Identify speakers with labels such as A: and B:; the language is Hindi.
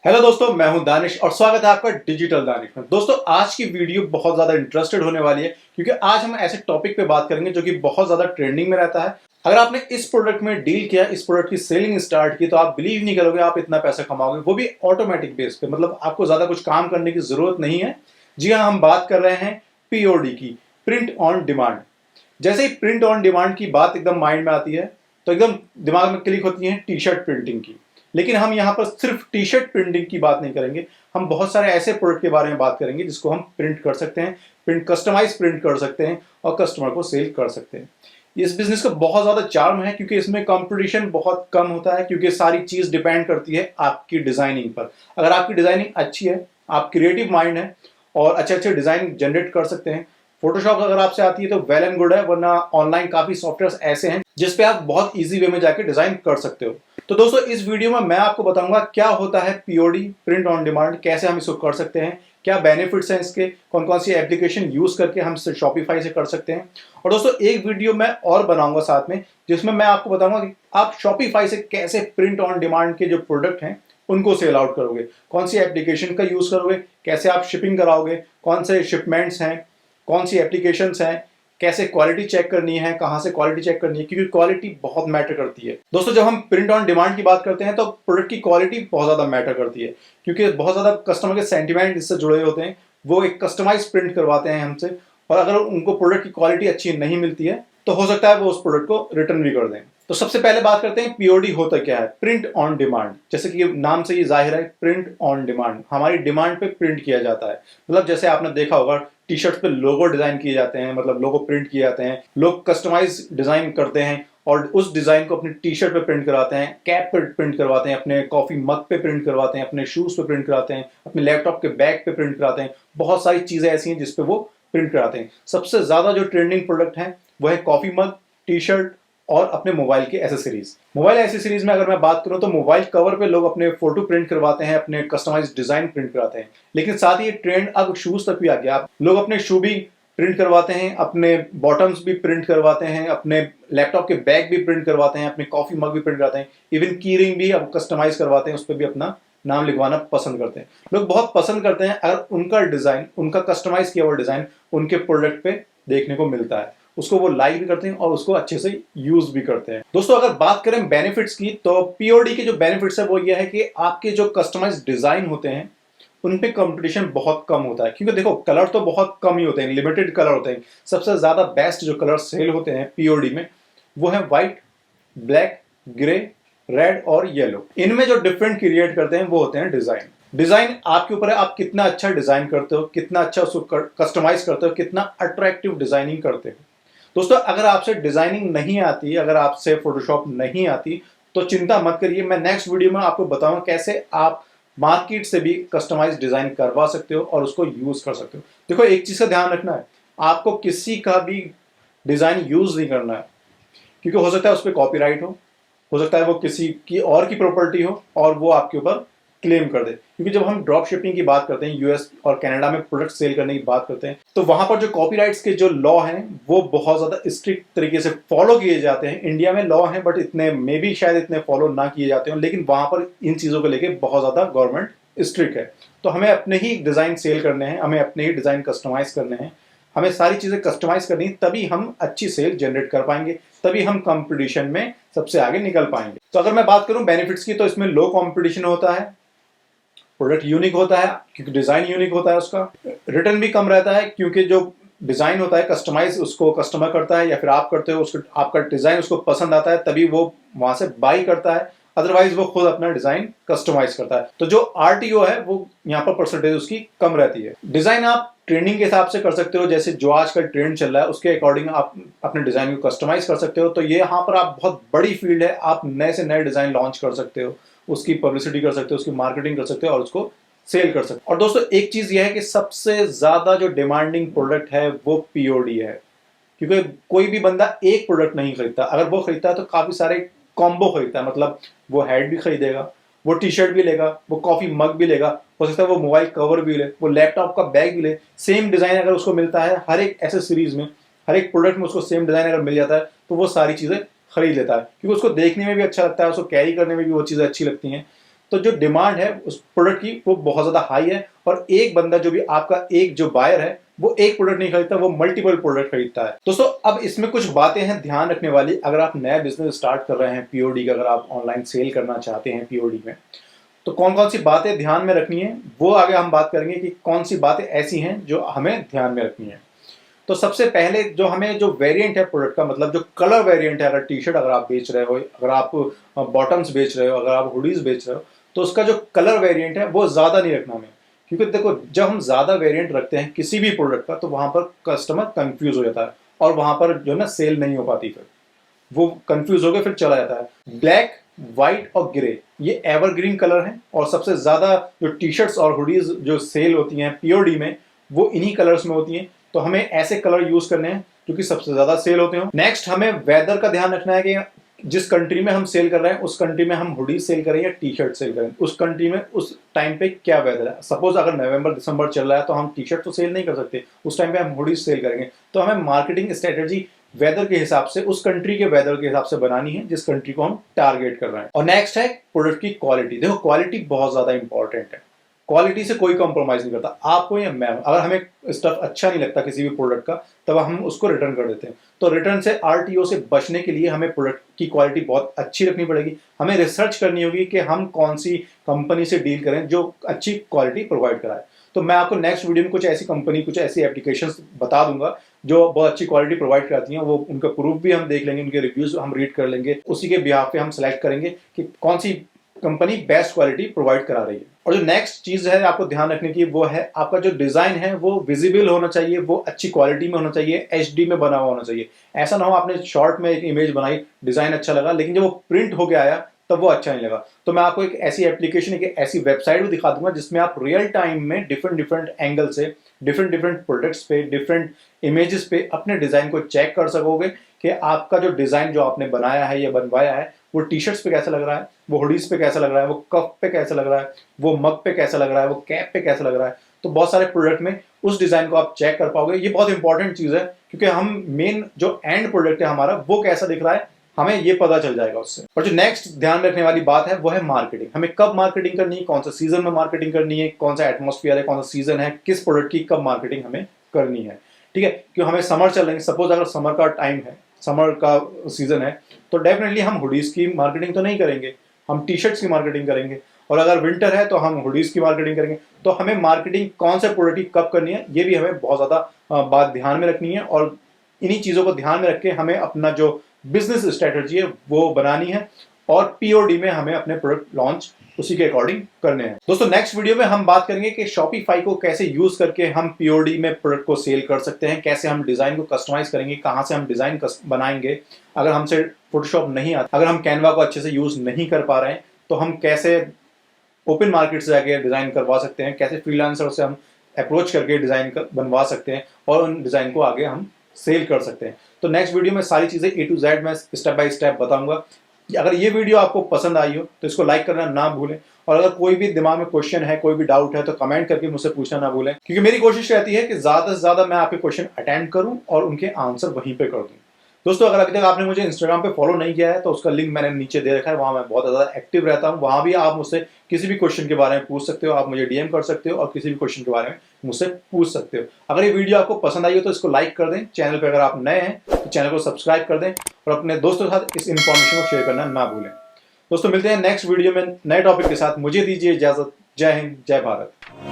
A: हेलो दोस्तों, मैं हूं दानिश और स्वागत है आपका डिजिटल दानिश में। दोस्तों, आज की वीडियो बहुत ज़्यादा इंटरेस्टेड होने वाली है क्योंकि आज हम ऐसे टॉपिक पे बात करेंगे जो कि बहुत ज़्यादा ट्रेंडिंग में रहता है। अगर आपने इस प्रोडक्ट में डील किया, इस प्रोडक्ट की सेलिंग स्टार्ट की, तो आप बिलीव नहीं करोगे आप इतना पैसा कमाओगे, वो भी ऑटोमेटिक बेस पे। मतलब आपको ज़्यादा कुछ काम करने की ज़रूरत नहीं है। जी हाँ, हम बात कर रहे हैं पीओडी की, प्रिंट ऑन डिमांड। जैसे ही प्रिंट ऑन डिमांड की बात एकदम माइंड में आती है तो एकदम दिमाग में क्लिक होती है टी शर्ट प्रिंटिंग की। लेकिन हम यहाँ पर सिर्फ टी शर्ट प्रिंटिंग की बात नहीं करेंगे, हम बहुत सारे ऐसे प्रोडक्ट के बारे में बात करेंगे जिसको हम प्रिंट कर सकते हैं, प्रिंट कस्टमाइज प्रिंट कर सकते हैं और कस्टमर को सेल कर सकते हैं। इस बिजनेस का बहुत ज़्यादा चार्म है क्योंकि इसमें कंपटीशन बहुत कम होता है, क्योंकि सारी चीज़ डिपेंड करती है आपकी डिज़ाइनिंग पर। अगर आपकी डिज़ाइनिंग अच्छी है, आप क्रिएटिव माइंड है और अच्छे अच्छे डिज़ाइन जनरेट कर सकते हैं, फोटोशॉप अगर आपसे आती है तो वेल एंड गुड है, वरना ऑनलाइन काफ़ी सॉफ्टवेयर ऐसे हैं जिसपे आप बहुत इजी वे में जाके डिज़ाइन कर सकते हो। तो दोस्तों, इस वीडियो में मैं आपको बताऊंगा क्या होता है पीओडी, प्रिंट ऑन डिमांड, कैसे हम इसको कर सकते हैं, क्या बेनिफिट्स हैं इसके, कौन कौन सी एप्लीकेशन यूज करके हम शॉपिफाई से कर सकते हैं। और दोस्तों, एक वीडियो मैं और बनाऊंगा साथ में जिसमें मैं आपको बताऊंगा कि आप शॉपिफाई से कैसे प्रिंट ऑन डिमांड के जो प्रोडक्ट हैं उनको सेल आउट करोगे, कौन सी एप्लीकेशन का यूज करोगे, कैसे आप शिपिंग कराओगे, कौन से शिपमेंट्स हैं, कौन सी एप्लीकेशंस हैं, कैसे क्वालिटी चेक करनी है, कहां से क्वालिटी चेक करनी है, क्योंकि क्वालिटी बहुत मैटर करती है। दोस्तों, जब हम प्रिंट ऑन डिमांड की बात करते हैं तो प्रोडक्ट की क्वालिटी बहुत ज़्यादा मैटर करती है, क्योंकि बहुत ज़्यादा कस्टमर के सेंटिमेंट इससे जुड़े होते हैं। वो एक कस्टमाइज प्रिंट करवाते हैं हमसे, और अगर उनको प्रोडक्ट की क्वालिटी अच्छी नहीं मिलती है तो हो सकता है वो उस प्रोडक्ट को रिटर्न भी कर दें। तो सबसे पहले बात करते हैं पीओडी होता क्या है, प्रिंट ऑन डिमांड। जैसे कि नाम से ही जाहिर है, प्रिंट ऑन डिमांड, हमारी डिमांड पे प्रिंट किया जाता है। मतलब जैसे आपने देखा होगा टी शर्ट पे लोगो डिजाइन किए जाते हैं, मतलब लोगो प्रिंट किए जाते हैं, लोग कस्टमाइज डिजाइन करते हैं और उस डिजाइन को अपनी टी शर्ट पे प्रिंट कराते हैं, कैप पे प्रिंट करवाते हैं, अपने कॉफी मग पे प्रिंट करवाते हैं, अपने शूज पे प्रिंट कराते हैं, अपने लैपटॉप के बैग पे प्रिंट कराते हैं। बहुत सारी चीजें ऐसी हैं जिसपे वो प्रिंट कराते हैं। सबसे ज्यादा जो ट्रेंडिंग प्रोडक्ट है वो है कॉफी मग, टी शर्ट और अपने मोबाइल की एसेसरीज। मोबाइल एसेसरीज में अगर मैं बात करूं तो मोबाइल कवर पे लोग अपने फोटो प्रिंट करवाते हैं, अपने कस्टमाइज्ड डिजाइन प्रिंट कराते हैं। लेकिन साथ ही ये ट्रेंड अब शूज तक भी आ गया। लोग अपने शू भी प्रिंट करवाते हैं, अपने बॉटम्स भी प्रिंट करवाते हैं, अपने लैपटॉप के बैग भी प्रिंट करवाते हैं, अपने कॉफी मग भी प्रिंट कराते हैं, इवन की रिंग भी अब कस्टमाइज करवाते हैं, उस पर भी अपना नाम लिखवाना पसंद करते हैं। लोग बहुत पसंद करते हैं अगर उनका डिजाइन, उनका कस्टमाइज किया हुआ डिजाइन उनके प्रोडक्ट पे देखने को मिलता है, उसको वो लाइक भी करते हैं और उसको अच्छे से यूज भी करते हैं। दोस्तों, अगर बात करें बेनिफिट्स की तो पीओडी के जो बेनिफिट्स है वो ये है कि आपके जो कस्टमाइज डिजाइन होते हैं उन पे कंपटीशन बहुत कम होता है, क्योंकि देखो कलर तो बहुत कम ही होते हैं, लिमिटेड कलर होते हैं। सबसे ज्यादा बेस्ट जो कलर सेल होते हैं पीओडी में वो है व्हाइट, ब्लैक, ग्रे, रेड और येलो। इनमें जो डिफरेंट क्रिएट करते हैं वो होते हैं डिजाइन। डिजाइन आपके ऊपर है, आप कितना अच्छा डिजाइन करते हो, कितना अच्छा उसको कस्टमाइज करते हो, कितना अट्रैक्टिव डिजाइनिंग करते हो। दोस्तों, अगर आपसे डिजाइनिंग नहीं आती, अगर आपसे फोटोशॉप नहीं आती तो चिंता मत करिए, मैं नेक्स्ट वीडियो में आपको बताऊंगा कैसे आप मार्केट से भी कस्टमाइज डिजाइन करवा सकते हो और उसको यूज कर सकते हो। देखो, एक चीज का ध्यान रखना है, आपको किसी का भी डिजाइन यूज नहीं करना है, क्योंकि हो सकता है उस पर कॉपीराइट हो सकता है वो किसी की और की प्रॉपर्टी हो और वो आपके ऊपर क्लेम कर दे। क्योंकि जब हम ड्रॉप शिपिंग की बात करते हैं, यूएस और कनाडा में प्रोडक्ट सेल करने की बात करते हैं, तो वहां पर जो कॉपीराइट्स के जो लॉ हैं वो बहुत ज्यादा स्ट्रिक्ट तरीके से फॉलो किए जाते हैं। इंडिया में लॉ हैं बट इतने मे भी शायद इतने फॉलो ना किए जाते हो, लेकिन वहां पर इन चीजों को लेकर बहुत ज्यादा गवर्नमेंट स्ट्रिक्ट है। तो हमें अपने ही डिजाइन सेल करने हैं, हमें अपने ही डिजाइन कस्टमाइज करने हैं, हमें सारी चीजें कस्टमाइज करनी है, तभी हम अच्छी सेल जनरेट कर पाएंगे, तभी हम कंपटीशन में सबसे आगे निकल पाएंगे। तो अगर मैं बात करूं बेनिफिट्स की तो इसमें लो कंपटीशन होता है, प्रोडक्ट यूनिक होता है क्योंकि डिजाइन यूनिक होता है, उसका रिटर्न भी कम रहता है क्योंकि जो डिजाइन होता है कस्टमाइज उसको कस्टमर करता है या फिर आप करते हो, उसको आपका डिजाइन उसको पसंद आता है तभी वो वहां से बाई करता है, अदरवाइज वो खुद अपना डिजाइन कस्टमाइज करता है। तो जो आरटीओ है वो यहाँ पर परसेंटेज उसकी कम रहती है। डिजाइन आप ट्रेंडिंग के हिसाब से कर सकते हो, जैसे जो आज का ट्रेंड चल रहा है उसके अकॉर्डिंग आप अपने डिजाइन को कस्टमाइज कर सकते हो। तो ये यहाँ पर आप बहुत बड़ी फील्ड है, आप नए से नए डिजाइन लॉन्च कर सकते हो, उसकी पब्लिसिटी कर सकते हो, उसकी मार्केटिंग कर सकते हो और उसको सेल कर सकते हो। और दोस्तों, एक चीज यह है कि सबसे ज्यादा जो डिमांडिंग प्रोडक्ट है वो पीओडी है, क्योंकि कोई भी बंदा एक प्रोडक्ट नहीं खरीदता, अगर वो खरीदता है तो काफी सारे कॉम्बो खरीदता है। मतलब वो हेड भी खरीदेगा, वो टी शर्ट भी लेगा, वो कॉफी मग भी लेगा, हो सकता है वो मोबाइल कवर भी ले, वो लैपटॉप का बैग भी ले। सेम डिजाइन अगर उसको मिलता है हर एक ऐसे सीरीज में, हर एक प्रोडक्ट में उसको सेम डिजाइन अगर मिल जाता है तो वो सारी चीजें खरीद लेता है, क्योंकि उसको देखने में भी अच्छा लगता है, उसको कैरी करने में भी वो चीजें अच्छी लगती हैं। तो जो डिमांड है उस प्रोडक्ट की वो बहुत ज़्यादा हाई है, और एक बंदा जो भी आपका एक जो बायर है वो एक प्रोडक्ट नहीं खरीदता, वो मल्टीपल प्रोडक्ट खरीदता है। दोस्तों अब इसमें कुछ बातें हैं ध्यान रखने वाली। अगर आप नया बिजनेस स्टार्ट कर रहे हैं पीओडी का, अगर आप ऑनलाइन सेल करना चाहते हैं पीओडी में, तो कौन कौन सी बातें ध्यान में रखनी है वो आगे हम बात करेंगे कि कौन सी बातें ऐसी हैं जो हमें ध्यान में रखनी है। तो सबसे पहले जो हमें जो वेरिएंट है प्रोडक्ट का, मतलब जो कलर वेरिएंट है, अगर टी शर्ट अगर आप बेच रहे हो, अगर आप बॉटम्स बेच रहे हो, अगर आप हुडीज बेच रहे हो, तो उसका जो कलर वेरिएंट है वो ज़्यादा नहीं रखना हमें। क्योंकि देखो जब हम ज़्यादा वेरिएंट रखते हैं किसी भी प्रोडक्ट का तो वहाँ पर कस्टमर कंफ्यूज हो जाता है और वहाँ पर जो है ना सेल नहीं हो पाती, फिर वो कंफ्यूज होकर फिर चला जाता है। ब्लैक, व्हाइट और ग्रे ये एवरग्रीन कलर हैं, और सबसे ज़्यादा जो टी शर्ट्स और हुडीज जो सेल होती हैं पीओडी में वो इन्हीं कलर्स में होती हैं। तो हमें ऐसे कलर यूज करने हैं जो कि सबसे ज्यादा सेल होते हो। नेक्स्ट हमें वेदर का ध्यान रखना है कि जिस कंट्री में हम सेल कर रहे हैं उस कंट्री में हम हुडी सेल करें या टी शर्ट सेल करें, उस कंट्री में उस टाइम पे क्या वेदर है। सपोज अगर नवंबर दिसंबर चल रहा है तो हम टी शर्ट तो सेल नहीं कर सकते, उस टाइम पे हम हुडी सेल करेंगे। तो हमें मार्केटिंग स्ट्रेटेजी वेदर के हिसाब से, उस कंट्री के वेदर के हिसाब से बनानी है जिस कंट्री को हम टारगेट कर रहे हैं। और नेक्स्ट है प्रोडक्ट की क्वालिटी। देखो क्वालिटी बहुत ज्यादा इंपॉर्टेंट है, क्वालिटी से कोई कॉम्प्रोमाइज नहीं करता। आपको या मैं, अगर हमें स्टफ अच्छा नहीं लगता किसी भी प्रोडक्ट का तब हम उसको रिटर्न कर देते हैं। तो रिटर्न से, आरटीओ से बचने के लिए हमें प्रोडक्ट की क्वालिटी बहुत अच्छी रखनी पड़ेगी। हमें रिसर्च करनी होगी कि हम कौन सी कंपनी से डील करें जो अच्छी क्वालिटी प्रोवाइड कराए। तो मैं आपको नेक्स्ट वीडियो में कुछ ऐसी कंपनी, कुछ ऐसी एप्लीकेशंस बता दूंगा जो बहुत अच्छी क्वालिटी प्रोवाइड कराती हैं। वो उनका प्रूफ भी हम देख लेंगे, उनके रिव्यूज हम रीड कर लेंगे, उसी के बिहाफ पे हम सेलेक्ट करेंगे कि कौन सी कंपनी बेस्ट क्वालिटी प्रोवाइड करा रही है। और जो नेक्स्ट चीज है आपको ध्यान रखने की वो है आपका जो डिजाइन है वो विजिबल होना चाहिए, वो अच्छी क्वालिटी में होना चाहिए, एचडी में बना हुआ होना चाहिए। ऐसा ना हो आपने शॉर्ट में एक इमेज बनाई, डिजाइन अच्छा लगा, लेकिन जब वो प्रिंट होके आया तब वो अच्छा नहीं लगा। तो मैं आपको एक ऐसी एप्लीकेशन, एक ऐसी वेबसाइट भी दिखा दूंगा जिसमें आप रियल टाइम में डिफरेंट डिफरेंट एंगल से, डिफरेंट डिफरेंट प्रोडक्ट्स पे, डिफरेंट इमेजेस पे अपने डिजाइन को चेक कर सकोगे कि आपका जो डिजाइन जो आपने बनाया है या बनवाया है वो टी शर्ट्स पे कैसा लग रहा है, वो हुडीज पे कैसा लग रहा है, वो कप पे कैसा लग रहा है, वो मग पे कैसा लग रहा है, वो कैप पे कैसा लग रहा है। तो बहुत सारे प्रोडक्ट में उस डिजाइन को आप चेक कर पाओगे। ये बहुत इंपॉर्टेंट चीज है क्योंकि हम मेन जो एंड प्रोडक्ट है हमारा वो कैसा दिख रहा है हमें ये पता चल जाएगा उससे। और जो नेक्स्ट ध्यान रखने वाली बात है वो है मार्केटिंग। हमें कब मार्केटिंग करनी है, कौन सा सीजन में मार्केटिंग करनी है, कौन सा एटमॉस्फेयर है, कौन सा सीजन है, किस प्रोडक्ट की कब मार्केटिंग हमें करनी है। ठीक है, क्यों हमें समर चल रही है, सपोज अगर समर का टाइम है, समर का सीजन है, तो डेफिनेटली हम हुडीज की मार्केटिंग तो नहीं करेंगे, हम टी शर्ट्स की मार्केटिंग करेंगे। और अगर विंटर है तो हम हुडीज की मार्केटिंग करेंगे। तो हमें मार्केटिंग कौन से प्रोडक्ट की कब करनी है ये भी हमें बहुत ज्यादा बात ध्यान में रखनी है। और इन्हीं चीजों को ध्यान में रख के हमें अपना जो बिजनेस स्ट्रेटजी है वो बनानी है, और पीओडी में हमें अपने प्रोडक्ट लॉन्च उसी के अकॉर्डिंग करने हैं। दोस्तों नेक्स्ट वीडियो में हम बात करेंगे कि शॉपिफाई को कैसे यूज करके हम पीओडी में प्रोडक्ट को सेल कर सकते हैं, कैसे हम डिजाइन को कस्टमाइज करेंगे, कहां से हम डिजाइन बनाएंगे, अगर हमसे फोटोशॉप नहीं आता, अगर हम कैनवा को अच्छे से यूज नहीं कर पा रहे हैं तो हम कैसे ओपन मार्केट से जाके डिजाइन करवा सकते हैं, कैसे फ्रीलांसर से हम अप्रोच करके डिजाइन बनवा सकते हैं और उन डिजाइन को आगे हम सेल कर सकते हैं। तो नेक्स्ट वीडियो में सारी चीजें A to Z मैं स्टेप बाय स्टेप बताऊंगा। अगर ये वीडियो आपको पसंद आई हो तो इसको लाइक करना ना भूलें, और अगर कोई भी दिमाग में क्वेश्चन है, कोई भी डाउट है तो कमेंट करके मुझसे पूछना ना भूलें, क्योंकि मेरी कोशिश रहती है कि ज्यादा से ज्यादा मैं आपके क्वेश्चन अटेंड करूं और उनके आंसर वहीं पे कर दूं। दोस्तों अगर अभी तक आपने मुझे इंस्टाग्राम पे फॉलो नहीं किया है तो उसका लिंक मैंने नीचे दे रखा है, वहां मैं बहुत ज्यादा एक्टिव रहता हूं। वहां भी आप मुझसे किसी भी क्वेश्चन के बारे में पूछ सकते हो, आप मुझे डीएम कर सकते हो और किसी भी क्वेश्चन के बारे में मुझसे पूछ सकते हो। अगर ये वीडियो आपको पसंद आई हो तो इसको लाइक कर दें, चैनल पर अगर आप नए हैं तो चैनल को सब्सक्राइब कर दें और अपने दोस्तों के साथ इस इन्फॉर्मेशन को शेयर करना ना भूलें। दोस्तों मिलते हैं नेक्स्ट वीडियो में नए टॉपिक के साथ। मुझे दीजिए इजाजत। जय हिंद, जय भारत।